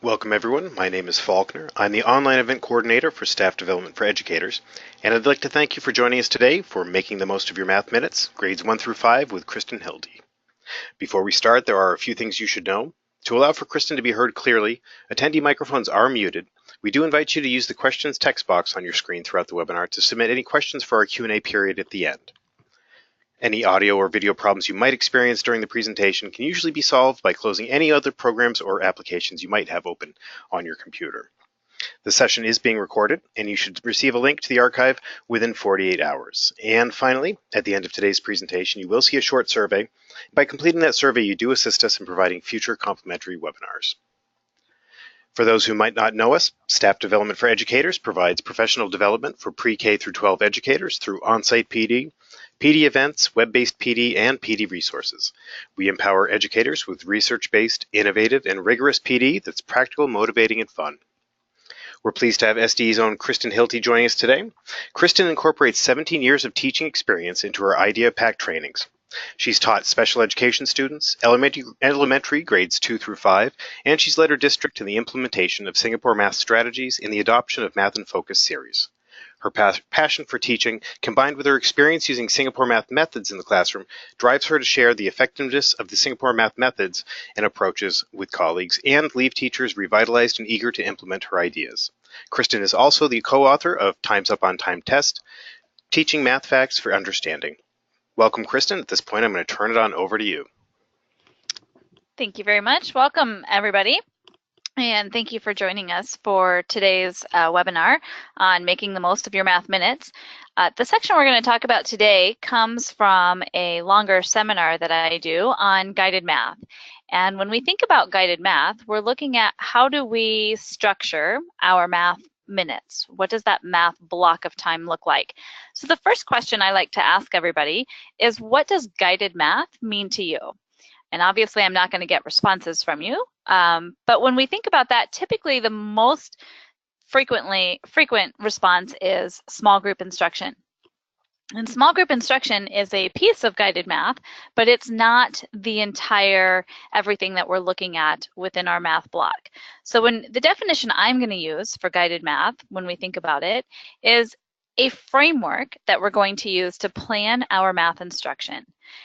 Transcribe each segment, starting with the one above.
Welcome everyone, my name is Faulkner. I'm the online event coordinator for Staff Development for Educators, and I'd like to thank you for joining us today for Making the Most of Your Math Minutes, grades 1 through 5 with Kristin and Hilty. Before we start, there are a few things you should know. To allow for Kristin to be heard clearly, attendee microphones are muted. We do invite you to use the questions text box on your screen throughout the webinar to submit any questions for our Q&A period at the end. Any audio or video problems you might experience during the presentation can usually be solved by closing any other programs or applications you might have open on your computer. The session is being recorded, and you should receive a link to the archive within 48 hours. And finally, at the end of today's presentation, you will see a short survey. By completing that survey, you do assist us in providing future complimentary webinars. For those who might not know us, Staff Development for Educators provides professional development for pre-K through 12 educators through on-site PD, PD events, web-based PD, and PD resources. We empower educators with research-based, innovative, and rigorous PD that's practical, motivating, and fun. We're pleased to have SDE's own Kristin Hilty joining us today. Kristin incorporates 17 years of teaching experience into her idea-packed trainings. She's taught special education students, elementary grades 2 through 5, and she's led her district in the implementation of Singapore math strategies in the adoption of Math in Focus series. Her passion for teaching, combined with her experience using Singapore math methods in the classroom, drives her to share the effectiveness of the Singapore math methods and approaches with colleagues and leave teachers revitalized and eager to implement her ideas. Kristin is also the co-author of Time's Up on Time Test, Teaching Math Facts for Understanding. Welcome, Kristin. At this point, I'm going to turn it on over to you. Thank you very much. Welcome, everybody. And thank you for joining us for today's webinar on making the most of your math minutes. The section we're going to talk about today comes from a longer seminar that I do on guided math. And when we think about guided math, we're looking at how do we structure our math minutes? What does that math block of time look like? So the first question I like to ask everybody is, what does guided math mean to you? And obviously I'm not going to get responses from you, but when we think about that, typically the most frequent response is small group instruction. And small group instruction is a piece of guided math, but it's not the entire everything that we're looking at within our math block. So when the definition I'm going to use for guided math, when we think about it, is a framework that we're going to use to plan our math instruction.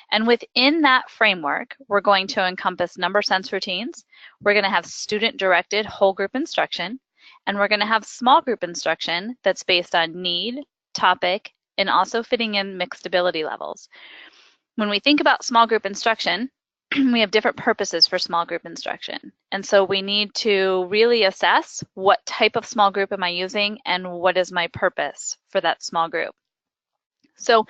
And within that framework, we're going to encompass number sense routines, we're going to have student-directed whole group instruction, and we're going to have small group instruction that's based on need, topic, and also fitting in mixed ability levels. When we think about small group instruction, we have different purposes for small group instruction. And so we need to really assess what type of small group am I using and what is my purpose for that small group. So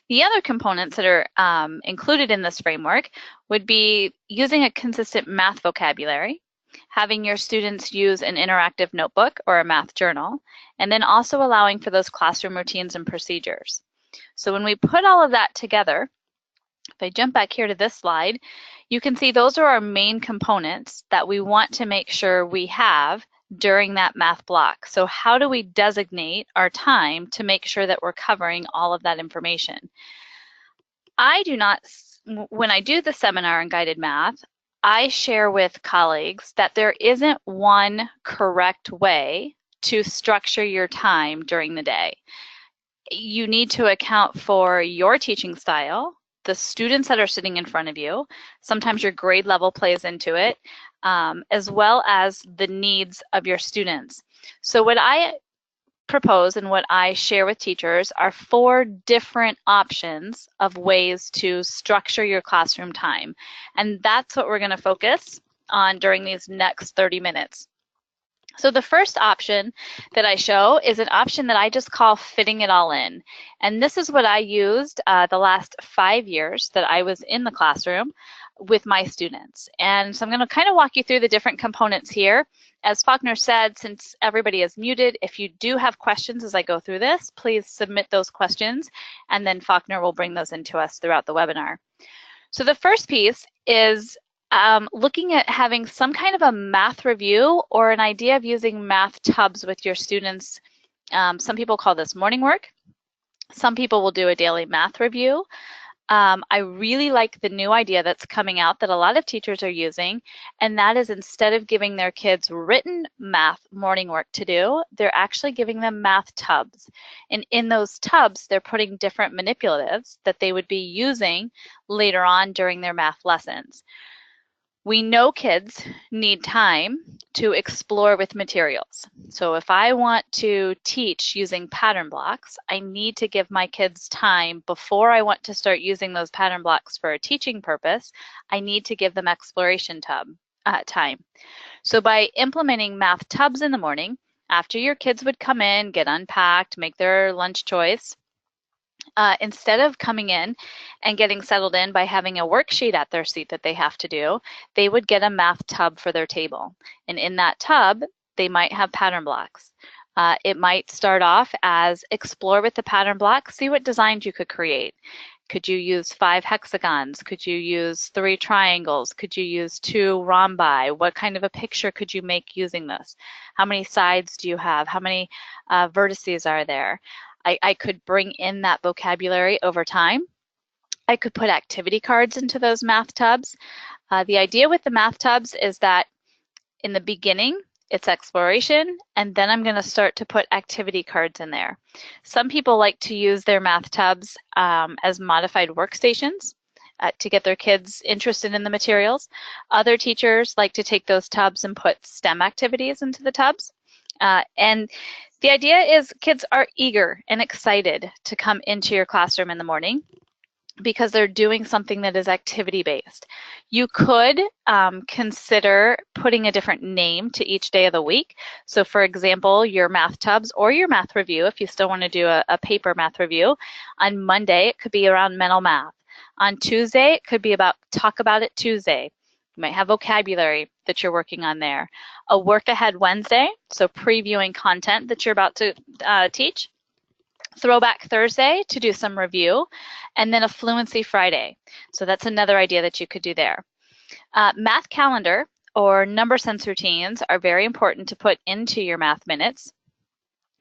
the other components that are included in this framework would be using a consistent math vocabulary, having your students use an interactive notebook or a math journal, and then also allowing for those classroom routines and procedures. So when we put all of that together, if I jump back here to this slide, you can see those are our main components that we want to make sure we have during that math block. So how do we designate our time to make sure that we're covering all of that information? I do not, when I do the seminar on guided math, I share with colleagues that there isn't one correct way to structure your time during the day. You need to account for your teaching style, the students that are sitting in front of you, sometimes your grade level plays into it, as well as the needs of your students. So what I propose and what I share with teachers are 4 different options of ways to structure your classroom time. And that's what we're going to focus on during these next 30 minutes. So the first option that I show is an option that I just call fitting it all in. And this is what I used the last 5 years that I was in the classroom with my students. And so I'm going to kind of walk you through the different components here. As Faulkner said, since everybody is muted, if you do have questions as I go through this, please submit those questions, and then Faulkner will bring those into us throughout the webinar. So the first piece is looking at having some kind of a math review or an idea of using math tubs with your students. Some people call this morning work. Some people will do a daily math review. I really like the new idea that's coming out that a lot of teachers are using, and that is instead of giving their kids written math morning work to do, they're actually giving them math tubs. And in those tubs, they're putting different manipulatives that they would be using later on during their math lessons. We know kids need time to explore with materials. So if I want to teach using pattern blocks, I need to give my kids time before I want to start using those pattern blocks for a teaching purpose. I need to give them exploration time. So by implementing math tubs in the morning, after your kids would come in, get unpacked, make their lunch choice, instead of coming in and getting settled in by having a worksheet at their seat that they have to do, they would get a math tub for their table. And in that tub, they might have pattern blocks. It might start off as explore with the pattern block, see what designs you could create. Could you use 5 hexagons? Could you use 3 triangles? Could you use 2 rhombi? What kind of a picture could you make using this? How many sides do you have? How many vertices are there? I could bring in that vocabulary over time. I could put activity cards into those math tubs. The idea with the math tubs is that in the beginning, it's exploration, and then I'm going to start to put activity cards in there. Some people like to use their math tubs as modified workstations to get their kids interested in the materials. Other teachers like to take those tubs and put STEM activities into the tubs. And the idea is kids are eager and excited to come into your classroom in the morning because they're doing something that is activity-based. You could consider putting a different name to each day of the week. So for example, your math tubs or your math review, if you still want to do a paper math review, on Monday it could be around mental math. On Tuesday it could be about Talk About It Tuesday. You might have vocabulary that you're working on there. A Work Ahead Wednesday, so previewing content that you're about to teach. Throwback Thursday to do some review, and then a Fluency Friday. So that's another idea that you could do there. Math calendar or number sense routines are very important to put into your math minutes.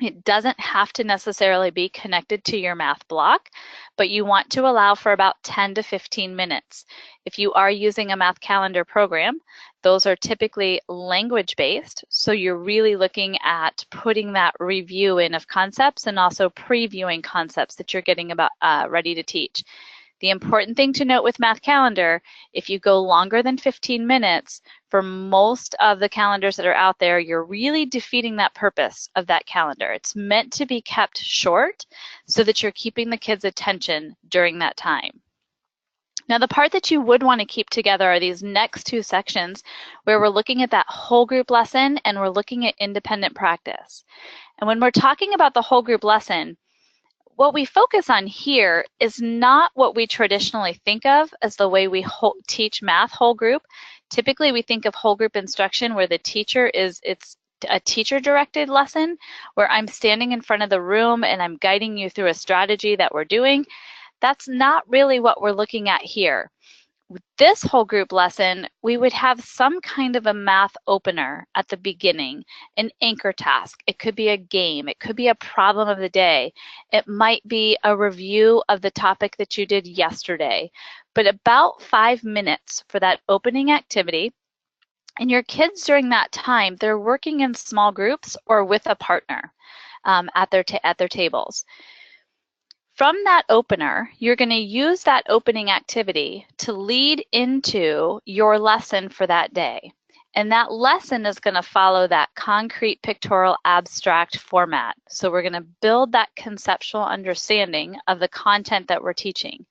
It doesn't have to necessarily be connected to your math block, but you want to allow for about 10 to 15 minutes. If you are using a math calendar program, those are typically language-based, so you're really looking at putting that review in of concepts and also previewing concepts that you're getting ready to teach. The important thing to note with Math Calendar, if you go longer than 15 minutes, for most of the calendars that are out there, you're really defeating that purpose of that calendar. It's meant to be kept short so that you're keeping the kids' attention during that time. Now, the part that you would want to keep together are these next 2 sections where we're looking at that whole group lesson and we're looking at independent practice. And when we're talking about the whole group lesson, what we focus on here is not what we traditionally think of as the way we teach math whole group. Typically, we think of whole group instruction where the teacher it's a teacher-directed lesson where I'm standing in front of the room and I'm guiding you through a strategy that we're doing. That's not really what we're looking at here. With this whole group lesson, we would have some kind of a math opener at the beginning, an anchor task. It could be a game. It could be a problem of the day. It might be a review of the topic that you did yesterday. But about 5 minutes for that opening activity. And your kids during that time, they're working in small groups or with a partner at their tables. From that opener, you're going to use that opening activity to lead into your lesson for that day. And that lesson is going to follow that concrete pictorial abstract format. So we're going to build that conceptual understanding of the content that we're teaching.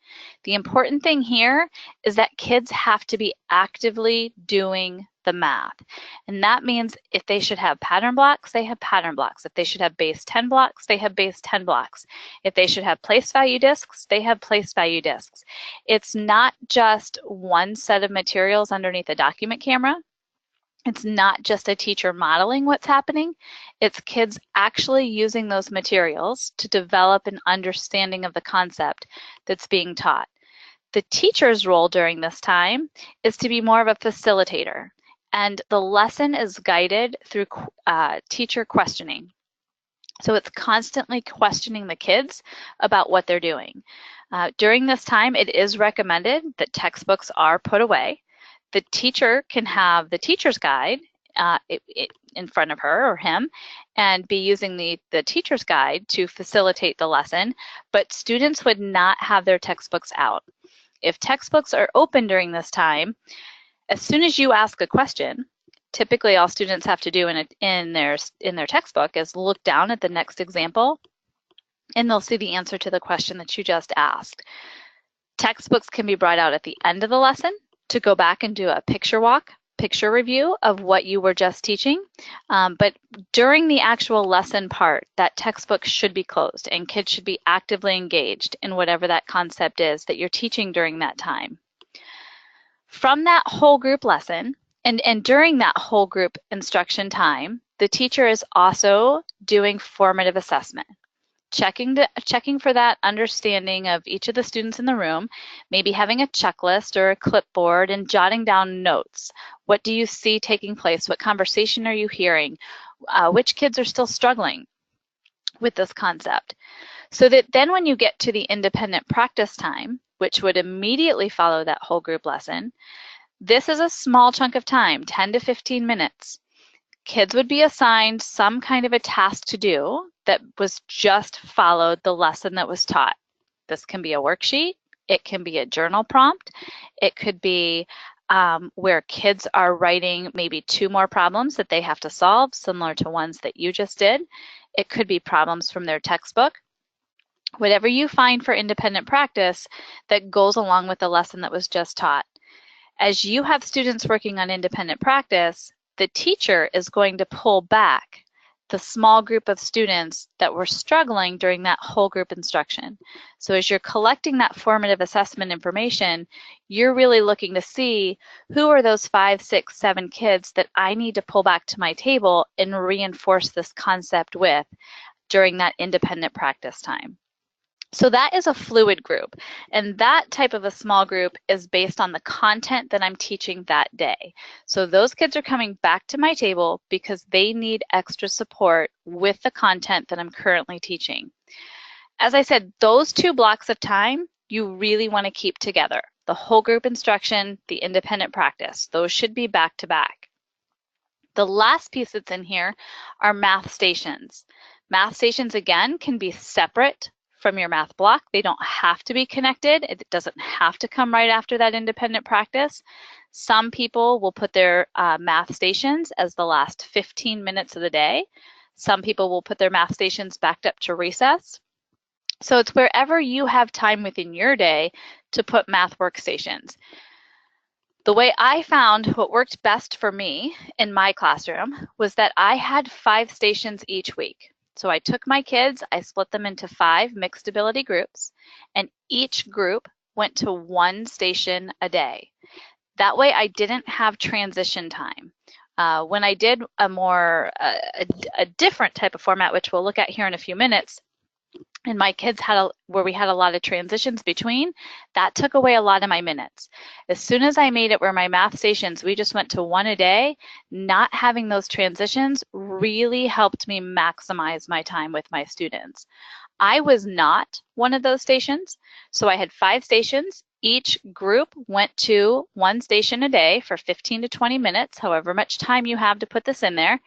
The important thing here is that kids have to be actively doing the math. And that means if they should have pattern blocks, they have pattern blocks. If they should have base 10 blocks, they have base 10 blocks. If they should have place value discs, they have place value discs. It's not just one set of materials underneath a document camera. It's not just a teacher modeling what's happening. It's kids actually using those materials to develop an understanding of the concept that's being taught. The teacher's role during this time is to be more of a facilitator. And the lesson is guided through teacher questioning. So it's constantly questioning the kids about what they're doing. During this time, it is recommended that textbooks are put away. The teacher can have the teacher's guide in front of her or him and be using the teacher's guide to facilitate the lesson, but students would not have their textbooks out. If textbooks are open during this time, as soon as you ask a question, typically all students have to do in their textbook is look down at the next example, and they'll see the answer to the question that you just asked. Textbooks can be brought out at the end of the lesson to go back and do a picture review of what you were just teaching. But during the actual lesson part, that textbook should be closed and kids should be actively engaged in whatever that concept is that you're teaching during that time. From that whole group lesson, and during that whole group instruction time, the teacher is also doing formative assessment. Checking for that understanding of each of the students in the room, maybe having a checklist or a clipboard and jotting down notes. What do you see taking place? What conversation are you hearing? Which kids are still struggling with this concept? So that then when you get to the independent practice time, which would immediately follow that whole group lesson, this is a small chunk of time, 10 to 15 minutes. Kids would be assigned some kind of a task to do that was just followed the lesson that was taught. This can be a worksheet, it can be a journal prompt, it could be where kids are writing maybe 2 more problems that they have to solve, similar to ones that you just did. It could be problems from their textbook. Whatever you find for independent practice that goes along with the lesson that was just taught. As you have students working on independent practice, the teacher is going to pull back the small group of students that were struggling during that whole group instruction. So as you're collecting that formative assessment information, you're really looking to see who are those 5, 6, 7 kids that I need to pull back to my table and reinforce this concept with during that independent practice time. So that is a fluid group, and that type of a small group is based on the content that I'm teaching that day. So those kids are coming back to my table because they need extra support with the content that I'm currently teaching. As I said, those 2 blocks of time you really want to keep together. The whole group instruction, the independent practice, those should be back to back. The last piece that's in here are math stations. Math stations, again, can be separate from your math block. They don't have to be connected. It doesn't have to come right after that independent practice. Some people will put their math stations as the last 15 minutes of the day. Some people will put their math stations backed up to recess. So it's wherever you have time within your day to put math workstations. The way I found what worked best for me in my classroom was that I had 5 stations each week. So I took my kids, I split them into 5 mixed ability groups, and each group went to 1 station a day. That way I didn't have transition time. When I did a different type of format, which we'll look at here in a few minutes, and my kids where we had a lot of transitions between, that took away a lot of my minutes. As soon as I made it where my math stations, we just went to 1 a day, not having those transitions really helped me maximize my time with my students. I was not one of those stations, so I had 5 stations. Each group went to 1 station a day for 15 to 20 minutes, however much time you have to put this in there.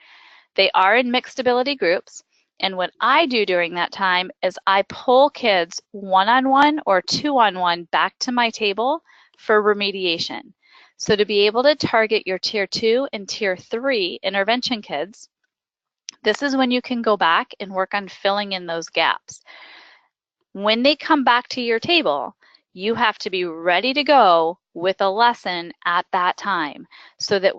They are in mixed ability groups. And what I do during that time is I pull kids 1-on-1 or 2-on-1 back to my table for remediation. So to be able to target your Tier 2 and Tier 3 intervention kids, this is when you can go back and work on filling in those gaps. When they come back to your table, you have to be ready to go with a lesson at that time, so that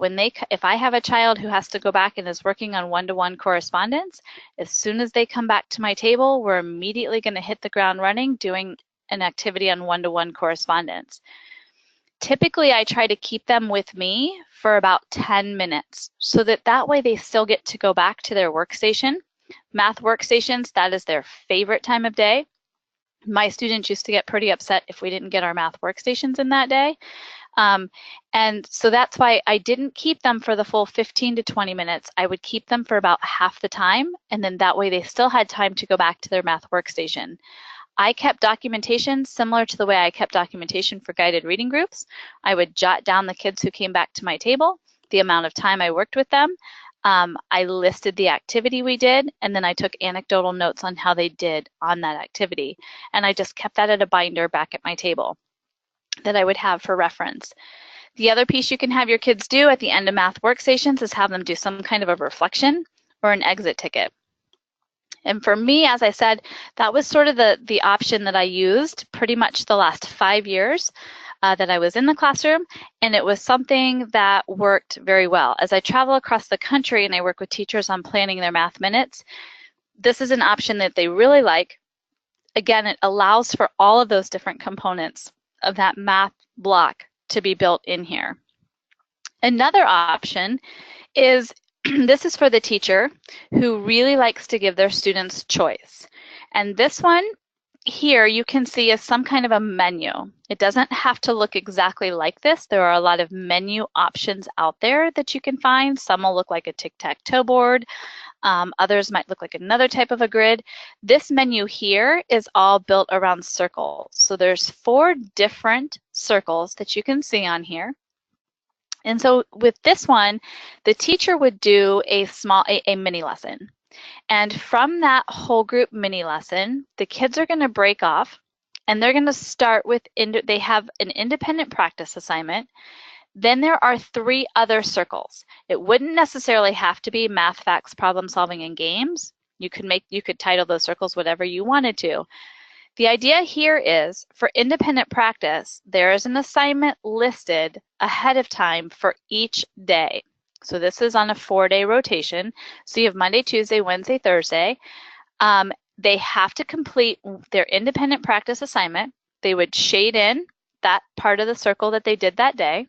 if I have a child who has to go back and is working on one-to-one correspondence, as soon as they come back to my table, we're immediately going to hit the ground running doing an activity on one-to-one correspondence. Typically, I try to keep them with me for about 10 minutes, so that way they still get to go back to their workstation. Math workstations, that is their favorite time of day. My students used to get pretty upset if we didn't get our math workstations in that day. And so that's why I didn't keep them for the full 15 to 20 minutes. I would keep them for about half the time, and then that way they still had time to go back to their math workstation. I kept documentation similar to the way I kept documentation for guided reading groups. I would jot down the kids who came back to my table, the amount of time I worked with them. I listed the activity we did, and then I took anecdotal notes on how they did on that activity. And I just kept that at a binder back at my table that I would have for reference. The other piece you can have your kids do at the end of math workstations is have them do some kind of a reflection or an exit ticket. And for me, as I said, that was sort of the option that I used pretty much the last 5 years that I was in the classroom, and it was something that worked very well. As I travel across the country and I work with teachers on planning their math minutes, this is an option that they really like. Again, it allows for all of those different components of that math block to be built in here. Another option is this is for the teacher who really likes to give their students choice. And this one here you can see is some kind of a menu. It doesn't have to look exactly like this. There are a lot of menu options out there that you can find. Some will look like a tic-tac-toe board. Others might look like another type of a grid. This menu here is all built around circles. So there's 4 different circles that you can see on here. And so with this one, the teacher would do a mini lesson. And from that whole group mini lesson, the kids are going to break off and they're going to start with, they have an independent practice assignment. Then there are 3 other circles. It wouldn't necessarily have to be math, facts, problem solving, and games. You could title those circles whatever you wanted to. The idea here is for independent practice, there is an assignment listed ahead of time for each day. So this is on a 4-day rotation. So you have Monday, Tuesday, Wednesday, Thursday. They have to complete their independent practice assignment. They would shade in that part of the circle that they did that day.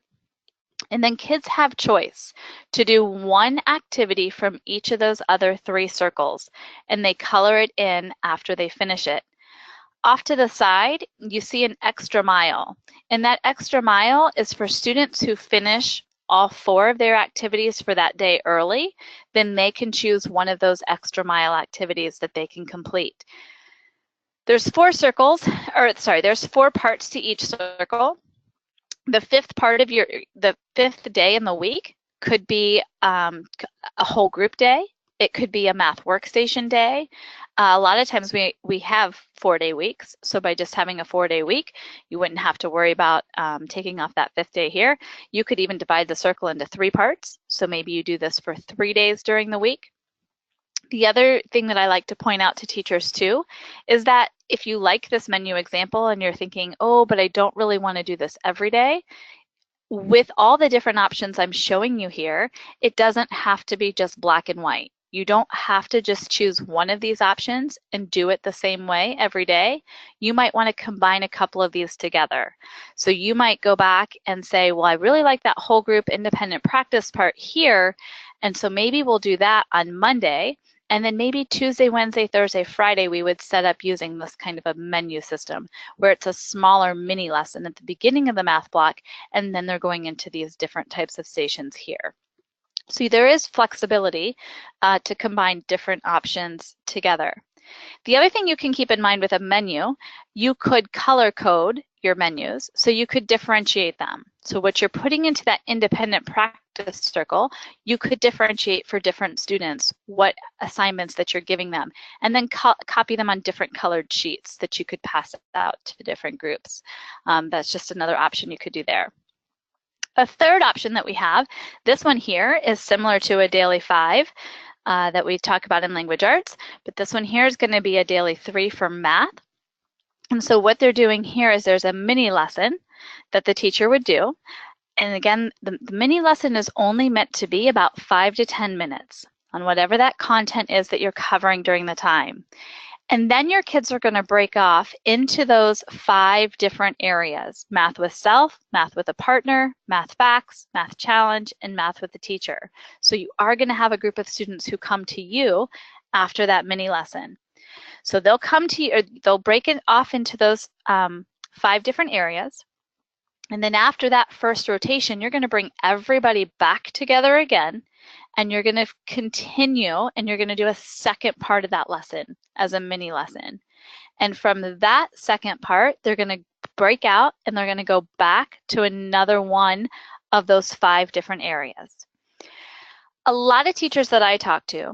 And then kids have choice to do one activity from each of those other 3 circles, and they color it in after they finish it. Off to the side, you see an extra mile. And that extra mile is for students who finish all 4 of their activities for that day early. Then they can choose one of those extra mile activities that they can complete. There's 4 there's 4 parts to each circle. The 5th part of the 5th day in the week could be a whole group day. It could be a math workstation day. A lot of times we have 4-day weeks. So by just having a 4-day week, you wouldn't have to worry about taking off that 5th day here. You could even divide the circle into 3 parts. So maybe you do this for 3 days during the week. The other thing that I like to point out to teachers too is that if you like this menu example and you're thinking, oh, but I don't really want to do this every day, with all the different options I'm showing you here, it doesn't have to be just black and white. You don't have to just choose one of these options and do it the same way every day. You might want to combine a couple of these together. So you might go back and say, well, I really like that whole group independent practice part here, and so maybe we'll do that on Monday. And then maybe Tuesday, Wednesday, Thursday, Friday, we would set up using this kind of a menu system where it's a smaller mini lesson at the beginning of the math block, and then they're going into these different types of stations here. So there is flexibility to combine different options together. The other thing you can keep in mind with a menu, you could color code your menus, so you could differentiate them. So what you're putting into that independent practice circle, you could differentiate for different students what assignments that you're giving them, and then copy them on different colored sheets that you could pass out to different groups. That's just another option you could do there. A third option that we have, this one here is similar to a daily 5 that we talk about in language arts, but this one here is going to be a daily 3 for math. And so what they're doing here is there's a mini lesson that the teacher would do. And again, the mini lesson is only meant to be about 5 to 10 minutes on whatever that content is that you're covering during the time. And then your kids are going to break off into those 5 different areas: math with self, math with a partner, math facts, math challenge, and math with the teacher. So you are going to have a group of students who come to you after that mini lesson. So they'll come to you, or they'll break it off into those 5 different areas. And then after that first rotation, you're going to bring everybody back together again, and you're going to continue, and you're going to do a second part of that lesson as a mini lesson. And from that second part, they're going to break out and they're going to go back to another one of those 5 different areas. A lot of teachers that I talk to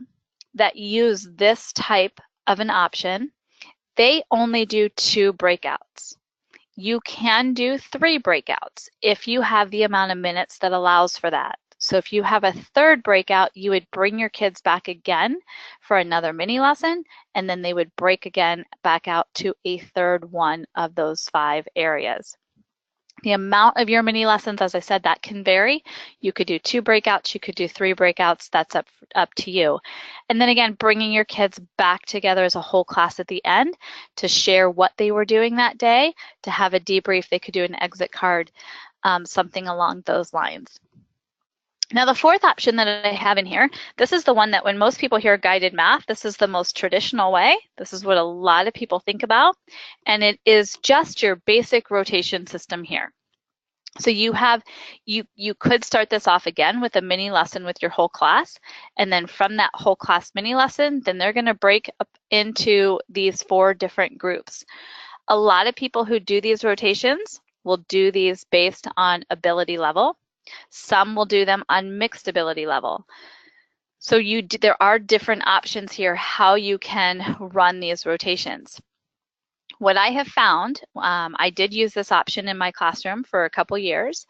that use this type of an option, they only do 2 breakouts. You can do 3 breakouts if you have the amount of minutes that allows for that. So if you have a 3rd breakout, you would bring your kids back again for another mini lesson, and then they would break again back out to a 3rd one of those 5 areas. The amount of your mini lessons, as I said, that can vary. You could do 2 breakouts, you could do 3 breakouts, that's up to you. And then again, bringing your kids back together as a whole class at the end to share what they were doing that day, to have a debrief. They could do an exit card, something along those lines. Now, the 4th option that I have in here, this is the one that when most people hear guided math, this is the most traditional way. This is what a lot of people think about, and it is just your basic rotation system here. So you could start this off again with a mini lesson with your whole class, and then from that whole class mini lesson, then they're going to break up into these 4 different groups. A lot of people who do these rotations will do these based on ability level. Some will do them on mixed ability level. So there are different options here how you can run these rotations. What I have found, I did use this option in my classroom for a couple years.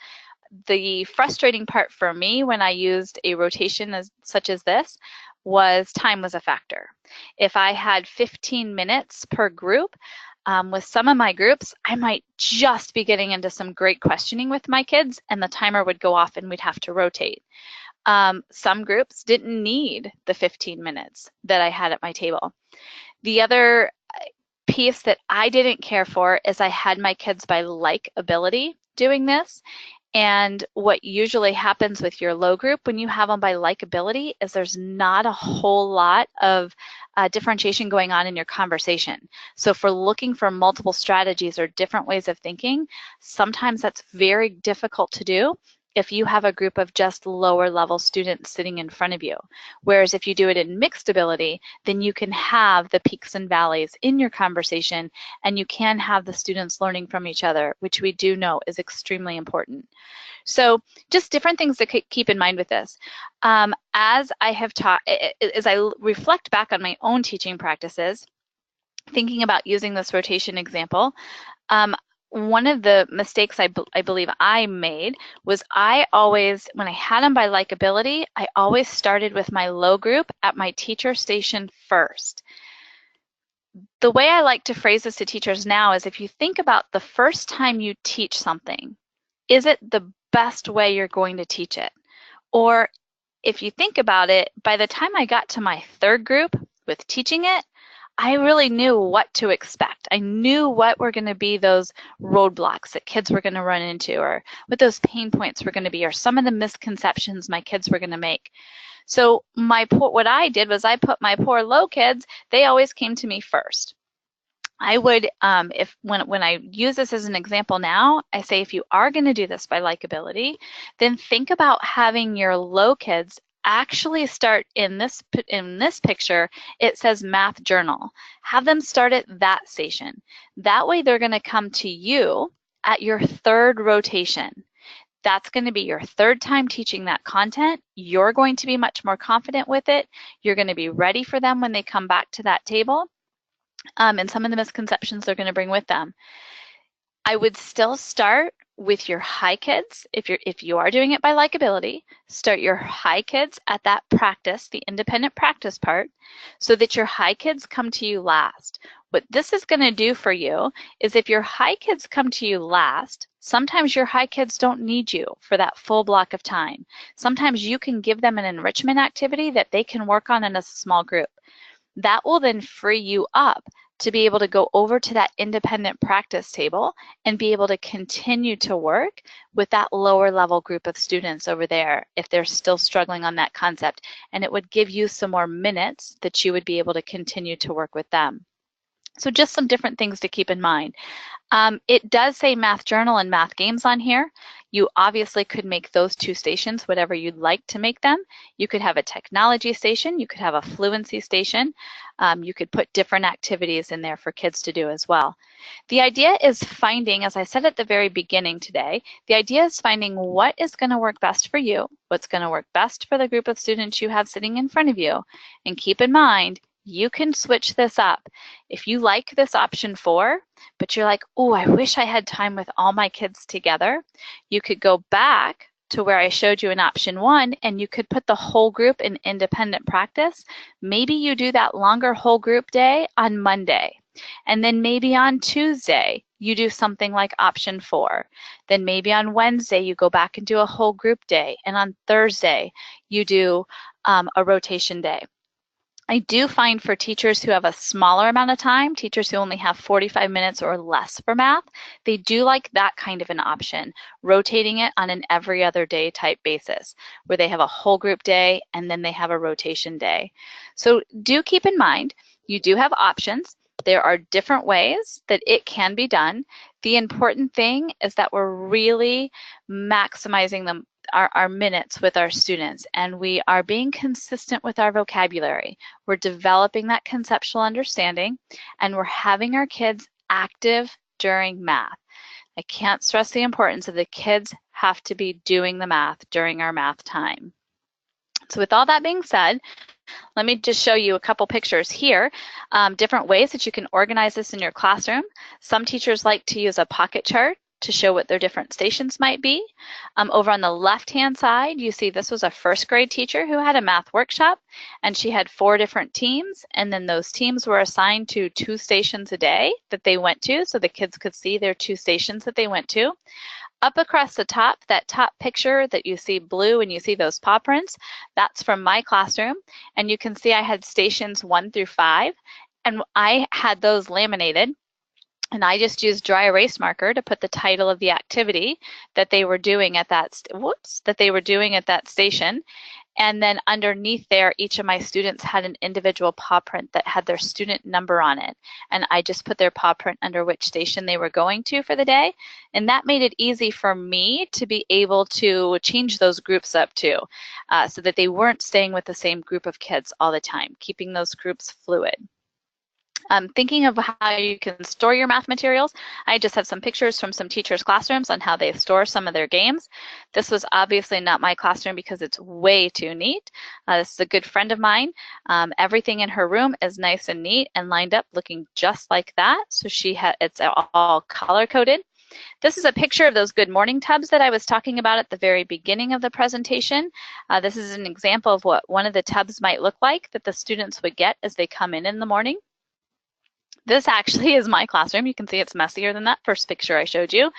The frustrating part for me when I used a rotation such as this was time was a factor. If I had 15 minutes per group, with some of my groups, I might just be getting into some great questioning with my kids and the timer would go off and we'd have to rotate. Some groups didn't need the 15 minutes that I had at my table. The other piece that I didn't care for is I had my kids by like ability doing this. And what usually happens with your low group when you have them by likability is there's not a whole lot of differentiation going on in your conversation. So if we're looking for multiple strategies or different ways of thinking, sometimes that's very difficult to do if you have a group of just lower level students sitting in front of you. Whereas if you do it in mixed ability, then you can have the peaks and valleys in your conversation and you can have the students learning from each other, which we do know is extremely important. So just different things to keep in mind with this. As I have taught, as I reflect back on my own teaching practices, thinking about using this rotation example, one of the mistakes I believe I made was I always, when I had them by likability, I always started with my low group at my teacher station first. The way I like to phrase this to teachers now is if you think about the first time you teach something, is it the best way you're going to teach it? Or if you think about it, by the time I got to my 3rd group with teaching it, I really knew what to expect. I knew what were going to be those roadblocks that kids were going to run into, or what those pain points were going to be, or some of the misconceptions my kids were going to make. So what I did was I put my poor low kids, they always came to me first. I would, when I use this as an example now, I say if you are going to do this by likability, then think about having your low kids actually start in this picture. It says math journal. Have them start at that station. That way they're going to come to you at your 3rd rotation. That's going to be your 3rd time teaching that content. You're going to be much more confident with it. You're going to be ready for them when they come back to that table. And some of the misconceptions they're going to bring with them. I would still start with your high kids. If you are doing it by likability, start your high kids at that practice, the independent practice part, so that your high kids come to you last. What this is going to do for you is if your high kids come to you last, sometimes your high kids don't need you for that full block of time. Sometimes you can give them an enrichment activity that they can work on in a small group. That will then free you up to be able to go over to that independent practice table and be able to continue to work with that lower level group of students over there if they're still struggling on that concept. And it would give you some more minutes that you would be able to continue to work with them. So just some different things to keep in mind. It does say math journal and math games on here. You obviously could make those two stations whatever you'd like to make them. You could have a technology station, you could have a fluency station. You could put different activities in there for kids to do as well. The idea is finding, as I said at the very beginning today, the idea is finding what is going to work best for you, what's going to work best for the group of students you have sitting in front of you. And keep in mind, you can switch this up. If you like this option 4, but you're like, oh, I wish I had time with all my kids together, you could go back to where I showed you in option 1, and you could put the whole group in independent practice. Maybe you do that longer whole group day on Monday. And then maybe on Tuesday, you do something like option 4. Then maybe on Wednesday, you go back and do a whole group day. And on Thursday, you do a rotation day. I do find for teachers who have a smaller amount of time, teachers who only have 45 minutes or less for math, they do like that kind of an option, rotating it on an every other day type basis, where they have a whole group day and then they have a rotation day. So do keep in mind, you do have options. There are different ways that it can be done. The important thing is that we're really maximizing them. Our minutes with our students, and we are being consistent with our vocabulary. We're developing that conceptual understanding, and we're having our kids active during math. I can't stress the importance of the kids have to be doing the math during our math time. So with all that being said, let me just show you a couple pictures here, different ways that you can organize this in your classroom. Some teachers like to use a pocket chart to show what their different stations might be. Over on the left-hand side, you see this was a first grade teacher who had a math workshop, and she had 4 different teams, and then those teams were assigned to 2 stations a day that they went to, so the kids could see their 2 stations that they went to. Up across the top, that top picture that you see blue and you see those paw prints, that's from my classroom, and you can see I had stations 1 through 5, and I had those laminated. And I just used dry erase marker to put the title of the activity that they were doing at that station. And then underneath there, each of my students had an individual paw print that had their student number on it. And I just put their paw print under which station they were going to for the day. And that made it easy for me to be able to change those groups up too, so that they weren't staying with the same group of kids all the time, keeping those groups fluid. Thinking of how you can store your math materials, I just have some pictures from some teachers' classrooms on how they store some of their games. This was obviously not my classroom because it's way too neat. This is a good friend of mine. Everything in her room is nice and neat and lined up looking just like that. So it's all color-coded. This is a picture of those good morning tubs that I was talking about at the very beginning of the presentation. This is an example of what one of the tubs might look like that the students would get as they come in the morning. This actually is my classroom. You can see it's messier than that first picture I showed you.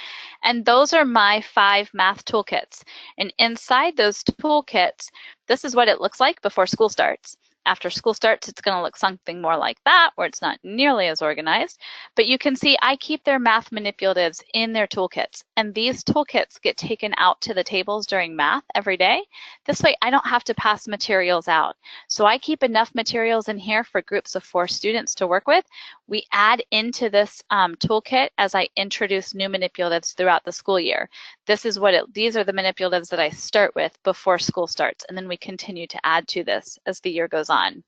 And those are my 5 math toolkits. And inside those toolkits, this is what it looks like before school starts. After school starts, it's going to look something more like that, where it's not nearly as organized. But you can see I keep their math manipulatives in their toolkits. And these toolkits get taken out to the tables during math every day. This way, I don't have to pass materials out. So I keep enough materials in here for groups of 4 students to work with. We add into this toolkit as I introduce new manipulatives throughout the school year. These are the manipulatives that I start with before school starts, and then we continue to add to this as the year goes on.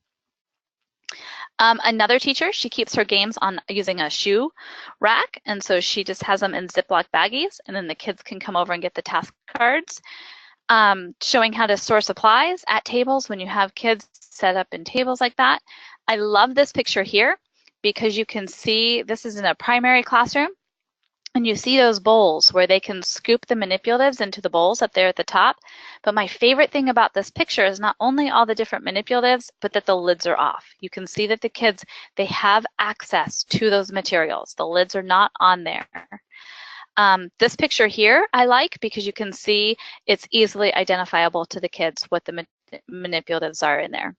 Another teacher, she keeps her games on using a shoe rack, and so she just has them in Ziploc baggies, and then the kids can come over and get the task cards. Showing how to store supplies at tables when you have kids set up in tables like that. I love this picture here because you can see this is in a primary classroom, and you see those bowls where they can scoop the manipulatives into the bowls up there at the top. But my favorite thing about this picture is not only all the different manipulatives, but that the lids are off. You can see that the kids, they have access to those materials. The lids are not on there. This picture here I like because you can see it's easily identifiable to the kids what the manipulatives are in there.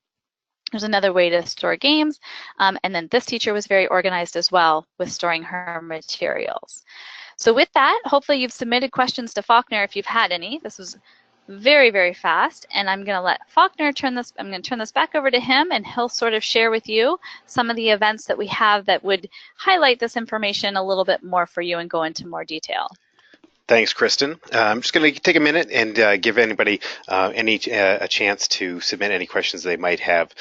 There's another way to store games. And then this teacher was very organized as well with storing her materials. So with that, hopefully you've submitted questions to Faulkner if you've had any. This was very, very fast, and I'm going to let Faulkner I'm going to turn this back over to him, and he'll sort of share with you some of the events that we have that would highlight this information a little bit more for you and go into more detail. Thanks, Kristin. I'm just going to take a minute and give anybody a chance to submit any questions they might have,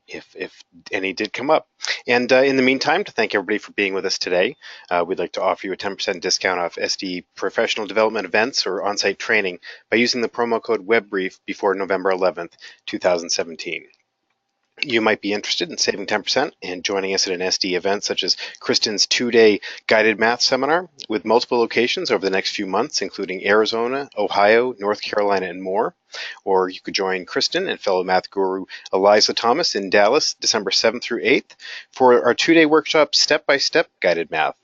if any did come up. And in the meantime, to thank everybody for being with us today, we'd like to offer you a 10% discount off SD professional development events or on-site training by using the promo code WebBrief before November 11th, 2017. You might be interested in saving 10% and joining us at an SD event such as Kristin's 2-day guided math seminar with multiple locations over the next few months, including Arizona, Ohio, North Carolina, and more. Or you could join Kristin and fellow math guru Eliza Thomas in Dallas, December 7th through 8th for our 2-day workshop, Step-by-Step Guided Math.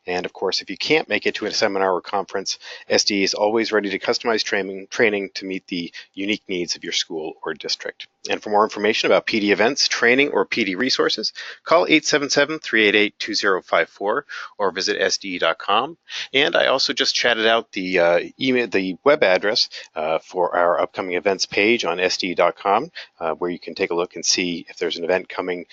And of course, if you can't make it to a seminar or conference, SD is always ready to customize training to meet the unique needs of your school or district. And for more information about PD events, training, or PD resources, call 877-388-2054 or visit sde.com. And I also just chatted out the web address for our upcoming events page on sde.com, where you can take a look and see if there's an event coming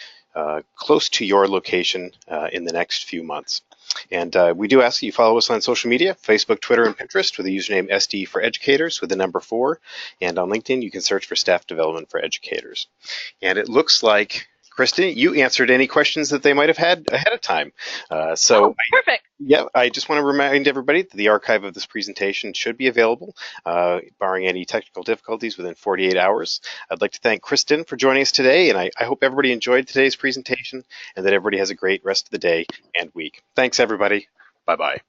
close to your location in the next few months. And we do ask that you follow us on social media, Facebook, Twitter, and Pinterest with the username SD for Educators with the number 4. And on LinkedIn, you can search for Staff Development for Educators. And it looks like, Kristin, you answered any questions that they might have had ahead of time. Perfect. I just want to remind everybody that the archive of this presentation should be available, barring any technical difficulties, within 48 hours. I'd like to thank Kristin for joining us today, and I hope everybody enjoyed today's presentation and that everybody has a great rest of the day and week. Thanks, everybody. Bye-bye.